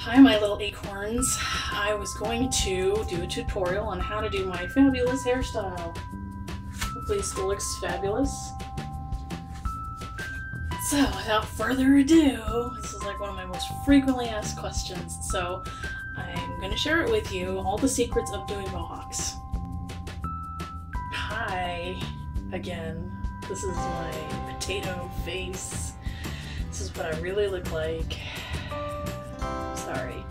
Hi, my little acorns. I was going to do a tutorial on how to do my fabulous hairstyle. Hopefully it still looks fabulous. So, without further ado, this is like one of my most frequently asked questions, so I'm going to share it with you, all the secrets of doing mohawks. Hi, again. This is my potato face. This is what I really look like. Sorry.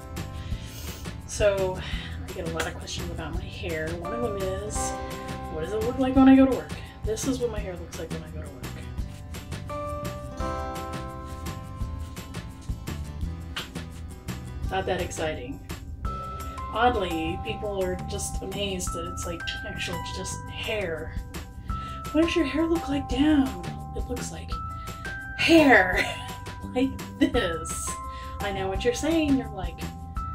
So, I get a lot of questions about my hair. One of them is, what does it look like when I go to work? This is what my hair looks like when I go to work. Not that exciting. Oddly, people are just amazed that it's like actually just hair. What does your hair look like down? It looks like hair. Like this. I know what you're saying. You're like,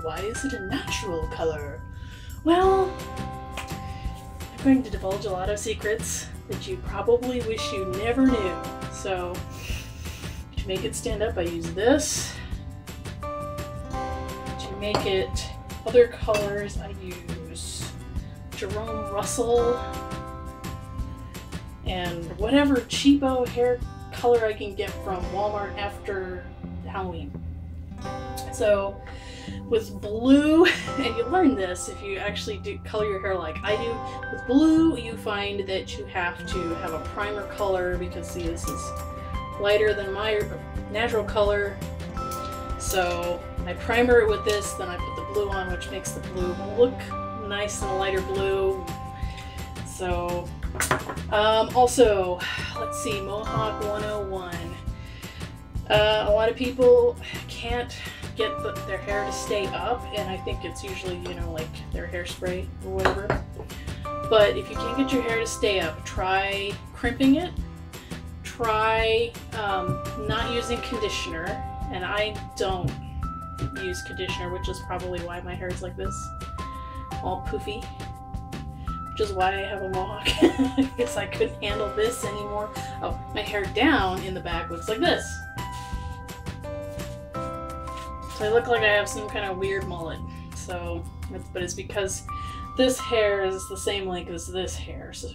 why is it a natural color? Well, I'm going to divulge a lot of secrets that you probably wish you never knew. So, to make it stand up, I use this. To make it other colors, I use Jerome Russell and whatever cheapo hair color I can get from Walmart after Halloween. So with blue, and you learn this if you actually do color your hair like I do, with blue you find that you have to have a primer color because see, this is lighter than my natural color. So I primer it with this, then I put the blue on, which makes the blue look nice and a lighter blue. So also, let's see, Mohawk 101. A lot of people can't get their hair to stay up, and I think it's usually, you know, like their hairspray or whatever. But if you can't get your hair to stay up, try crimping it. Try not using conditioner, and I don't use conditioner, which is probably why my hair is like this, all poofy. Which is why I have a mohawk, because I couldn't handle this anymore. Oh, my hair down in the back looks like this. So I look like I have some kind of weird mullet. So, but it's because this hair is the same length as this hair, so,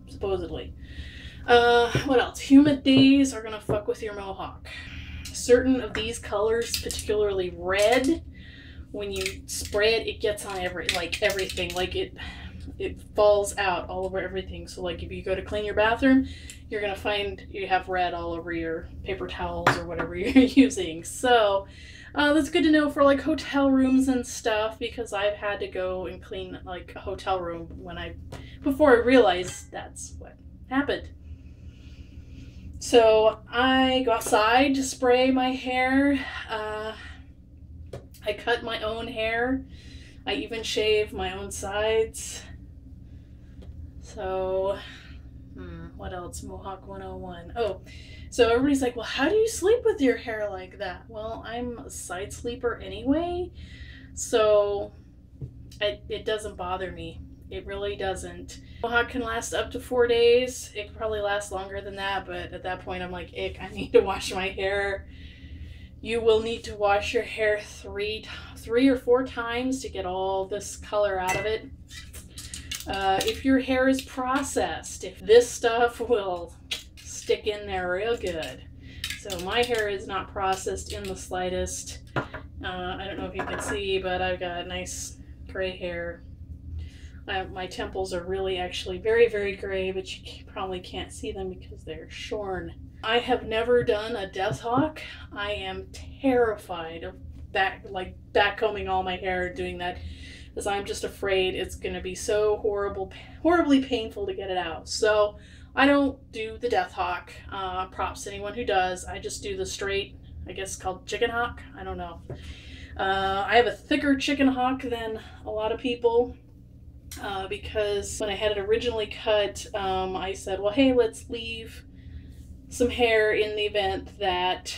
supposedly. What else? Humid days are gonna fuck with your mohawk. Certain of these colors, particularly red, when you spray it, it gets on everything. Like it falls out all over everything. So like if you go to clean your bathroom, you're gonna find you have red all over your paper towels or whatever you're using. So that's good to know for like hotel rooms and stuff, because I've had to go and clean like a hotel room before I realized that's what happened. So I go outside to spray my hair. I cut my own hair. I even shave my own sides. So, what else? Mohawk 101. Oh, so everybody's like, well, how do you sleep with your hair like that? Well, I'm a side sleeper anyway, so it doesn't bother me. It really doesn't. Mohawk can last up to 4 days. It could probably last longer than that, but at that point I'm like, ick, I need to wash my hair. You will need to wash your hair three or four times to get all this color out of it. If your hair is processed, if this stuff will stick in there real good. So my hair is not processed in the slightest. I don't know if you can see, but I've got nice gray hair. My temples are really actually very, very gray, but you probably can't see them because they're shorn. I have never done a death hawk. I am terrified of backcombing all my hair and doing that, because I'm just afraid it's going to be so horribly painful to get it out. So I don't do the death hawk. Props to anyone who does. I just do the straight, I guess called chicken hawk. I don't know. I have a thicker chicken hawk than a lot of people. Because when I had it originally cut, I said, well, hey, let's leave some hair in the event that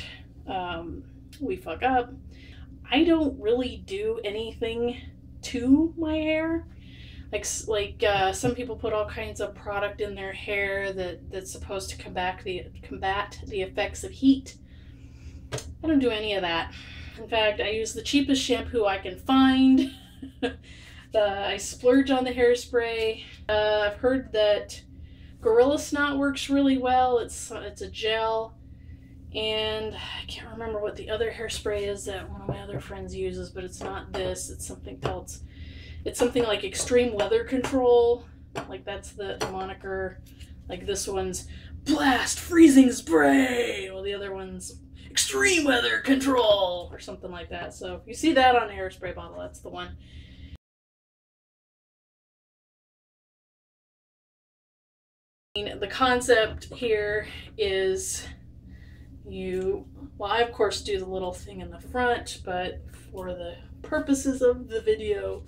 we fuck up. I don't really do anything to my hair. Like some people put all kinds of product in their hair that's supposed to combat the effects of heat. I don't do any of that. In fact, I use the cheapest shampoo I can find. I splurge on the hairspray. I've heard that Gorilla Snot works really well. It's a gel. And I can't remember what the other hairspray is that one of my other friends uses, but it's not this. It's something else. It's something like Extreme Weather Control. Like that's the moniker. Like this one's Blast Freezing Spray. Well, the other one's Extreme Weather Control or something like that. So if you see that on a hairspray bottle, that's the one. The concept here is well, I of course do the little thing in the front, but for the purposes of the video,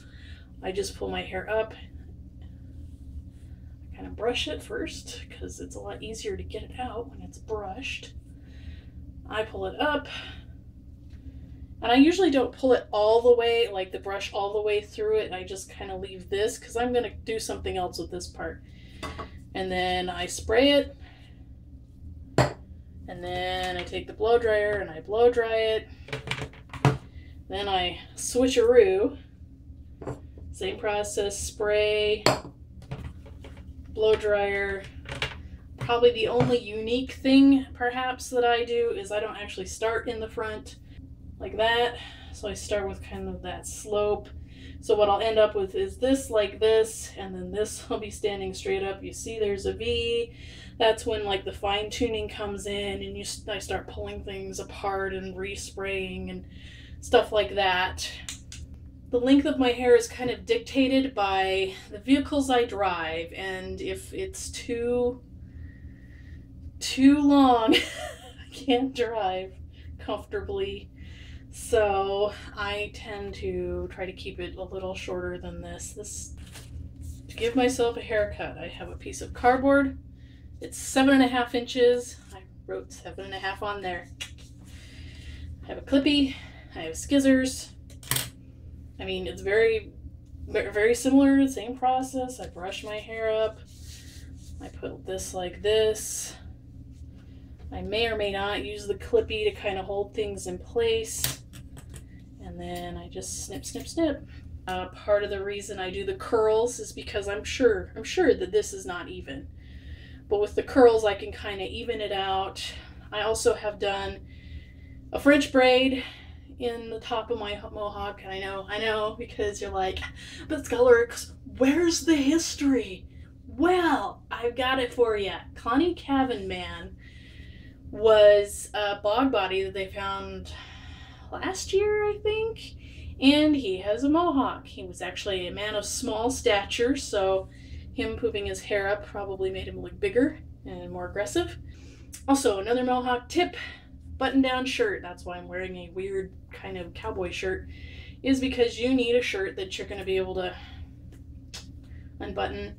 I just pull my hair up. I kind of brush it first because it's a lot easier to get it out when it's brushed. I pull it up, and I usually don't pull it all the way, like the brush all the way through it. I just kind of leave this because I'm going to do something else with this part. And then I spray it, and then I take the blow dryer and I blow dry it. Then I switcheroo. Same process, spray, blow dryer. Probably the only unique thing perhaps that I do is I don't actually start in the front like that. So I start with kind of that slope. So what I'll end up with is this like this, and then this will be standing straight up. You see there's a V. That's when like the fine tuning comes in, and I start pulling things apart and respraying and stuff like that. The length of my hair is kind of dictated by the vehicles I drive, and if it's too long, I can't drive comfortably. So I tend to try to keep it a little shorter than this. To give myself a haircut, I have a piece of cardboard. It's 7.5 inches. I wrote 7.5 on there. I have a clippy. I have scissors. I mean, it's very, very similar, same process. I brush my hair up. I put this like this. I may or may not use the clippy to kind of hold things in place. And then I just snip, snip, snip. Part of the reason I do the curls is because I'm sure that this is not even. But with the curls, I can kind of even it out. I also have done a French braid in the top of my Mohawk. And I know, because you're like, but Skullerx, where's the history? Well, I've got it for you. Connie Cavan Man was a bog body that they found last year, I think, and he has a Mohawk. He was actually a man of small stature, so him pooping his hair up probably made him look bigger and more aggressive. Also, another Mohawk tip, button-down shirt. That's why I'm wearing a weird kind of cowboy shirt, is because you need a shirt that you're going to be able to unbutton.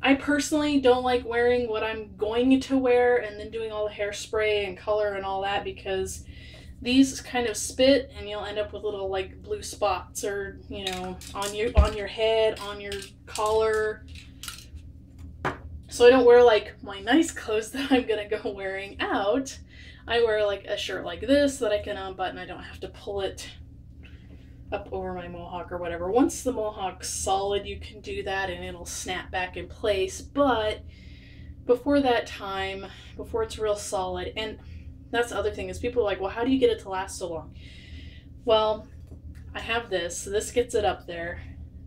I personally don't like wearing what I'm going to wear and then doing all the hairspray and color and all that, because these kind of spit and you'll end up with little like blue spots, or you know, on your head, on your collar. So I don't wear like my nice clothes that I'm gonna go wearing out. I wear like a shirt like this that I can unbutton. I don't have to pull it up over my Mohawk or whatever. Once the Mohawk's solid, you can do that and it'll snap back in place. But before that time, before it's real solid, and that's the other thing, is people are like, well, how do you get it to last so long? Well, I have this, so this gets it up there.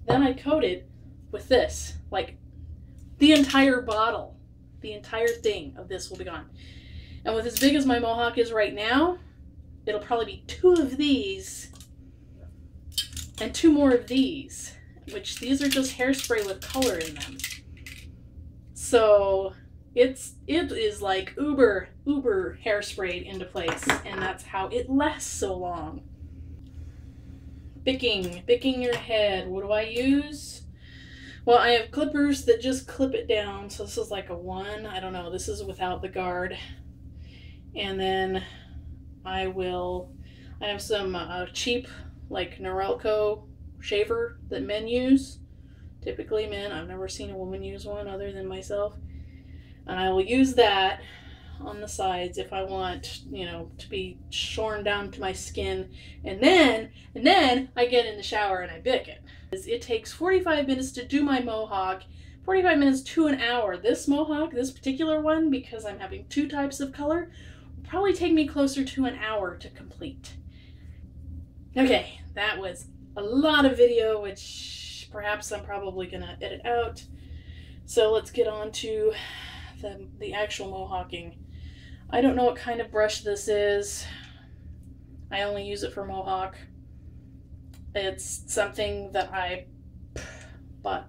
Then I coat it with this, like the entire bottle, the entire thing of this will be gone. And with as big as my Mohawk is right now, it'll probably be 2 of these and 2 more of these, which these are just hairspray with color in them. So it is like uber hairsprayed into place, and that's how it lasts so long. Bicking your head. What do I use? Well, I have clippers that just clip it down. So this is like a 1. I don't know. This is without the guard. And then I have some cheap like Norelco shaver that men use. Typically men. I've never seen a woman use one other than myself. And I will use that on the sides if I want, you know, to be shorn down to my skin. And then I get in the shower and I bick it. It takes 45 minutes to do my mohawk, 45 minutes to an hour. This mohawk, this particular one, because I'm having 2 types of color, will probably take me closer to an hour to complete. Okay, that was a lot of video, which perhaps I'm probably gonna edit out. So let's get on to the actual mohawking. I don't know what kind of brush this is. I only use it for mohawk. It's something that I bought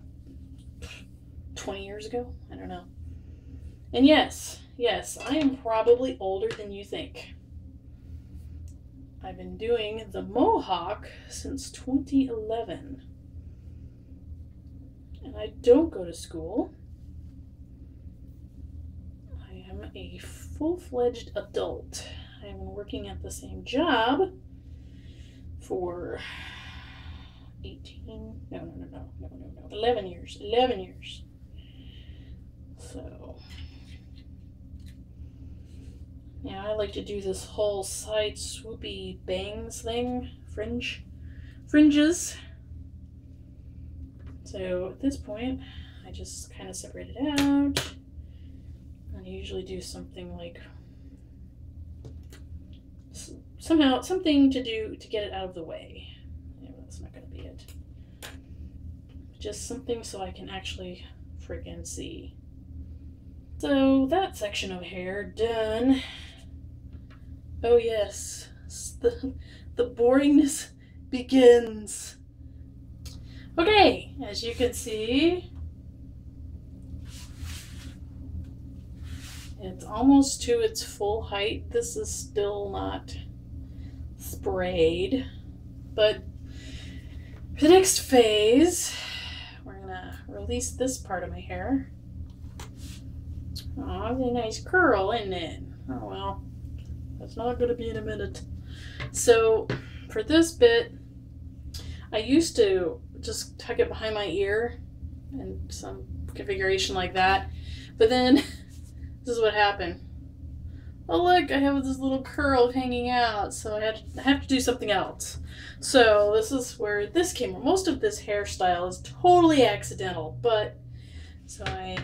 20 years ago. I don't know. And yes, I am probably older than you think. I've been doing the mohawk since 2011. And I don't go to school. I am a full-fledged adult. I have been working at the same job for 11 years. 11 years. So, yeah, I like to do this whole side swoopy bangs thing, fringes. So at this point, I just kind of separate it out. I usually do something like something to do to get it out of the way. Yeah, that's not going to be it. Just something so I can actually freaking see. So that section of hair done. Oh yes, the boringness begins. Okay, as you can see, it's almost to its full height. This is still not sprayed, but for the next phase, we're gonna release this part of my hair. Oh, it's a nice curl, isn't it? Oh well, that's not gonna be in a minute. So for this bit, I used to just tuck it behind my ear and some configuration like that, but then this is what happened. Oh look, I have this little curl hanging out, so I have to do something else. So this is where this came from. Most of this hairstyle is totally accidental, but so I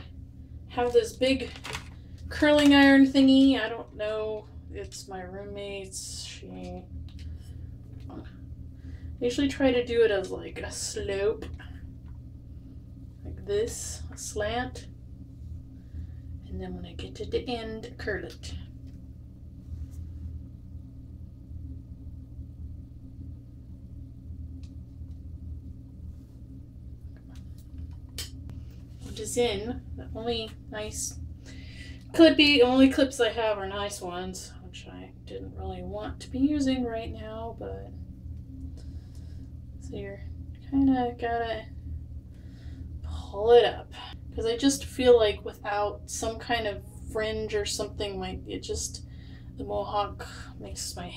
have this big curling iron thingy. I don't know, it's my roommate's. She usually try to do it as like a slope, like this, a slant, and then when I get to the end, curl it. Which is in the only nice only clips I have are nice ones, which I didn't really want to be using right now, but so you're kind of gotta pull it up, because I just feel like without some kind of fringe or something, like the mohawk makes my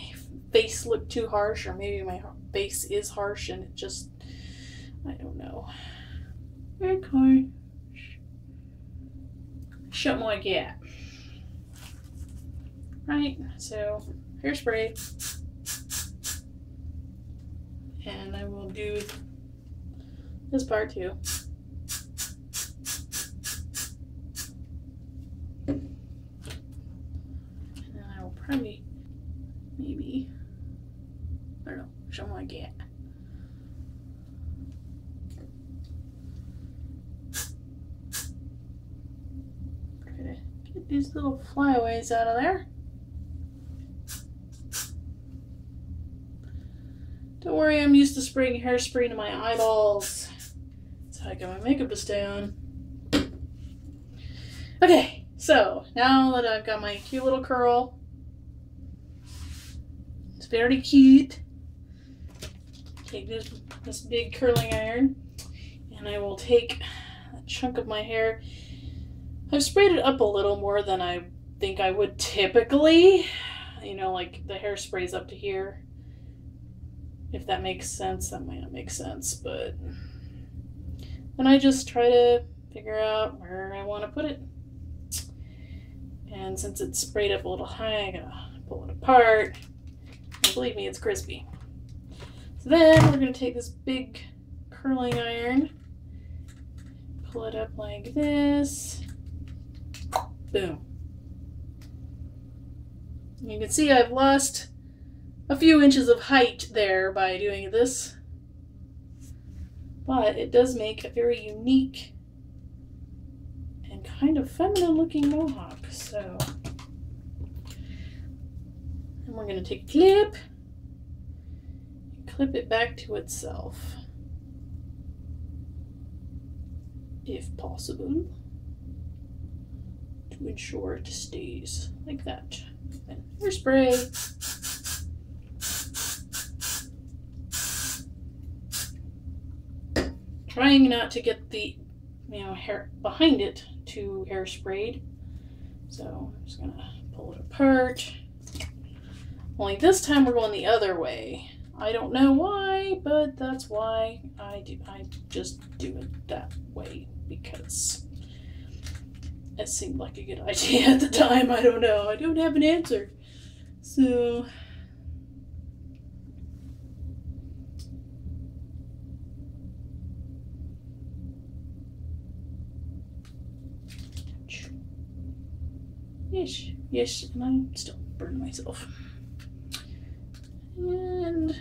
face look too harsh, or maybe my face is harsh and it just, I don't know. Okay. Shut my gap. Right, so hairspray. And I will do this part too. And then I will probably, maybe, I don't know, show my gap. Try to get these little flyaways out of there. Don't worry, I'm used to spraying hairspray to my eyeballs. That's how I get my makeup is down. Okay, so now that I've got my cute little curl, it's very cute. Take this big curling iron, and I will take a chunk of my hair. I've sprayed it up a little more than I think I would typically. You know, like the hairspray's up to here. If that makes sense. That might not make sense, but then I just try to figure out where I want to put it. And since it's sprayed up a little high, I gotta pull it apart. And believe me, it's crispy. So then we're gonna take this big curling iron, pull it up like this. Boom. You can see I've lost a few inches of height there by doing this, but it does make a very unique and kind of feminine looking mohawk. So, and we're going to take a clip and clip it back to itself, if possible, to ensure it stays like that. And hairspray. Trying not to get the hair behind it too hairsprayed. So I'm just gonna pull it apart. Only this time we're going the other way. I don't know why, but that's why I do. I just do it that way because it seemed like a good idea at the time. I don't know. I don't have an answer. So yes, and I'm still burning myself. And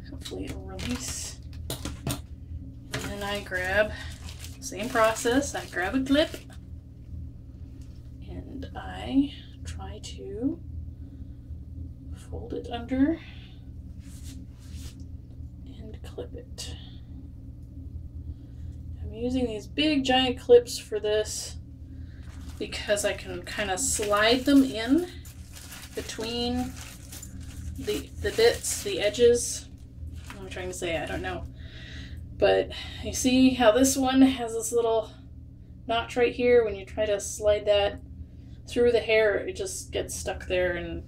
hopefully it'll release. And then I grab, same process, I grab a clip and I try to fold it under and clip it. I'm using these big giant clips for this because I can kind of slide them in between the bits, the edges. What am I trying to say? I don't know. But you see how this one has this little notch right here? When you try to slide that through the hair, it just gets stuck there and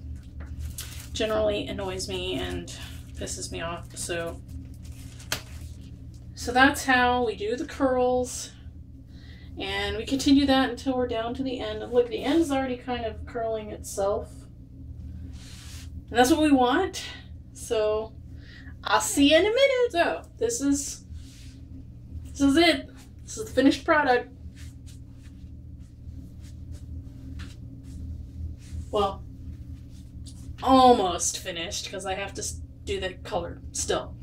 generally annoys me and pisses me off. So that's how we do the curls. And we continue that until we're down to the end. And look, the end is already kind of curling itself. And that's what we want. So I'll see you in a minute. So this is it. This is the finished product. Well, almost finished because I have to do the color still.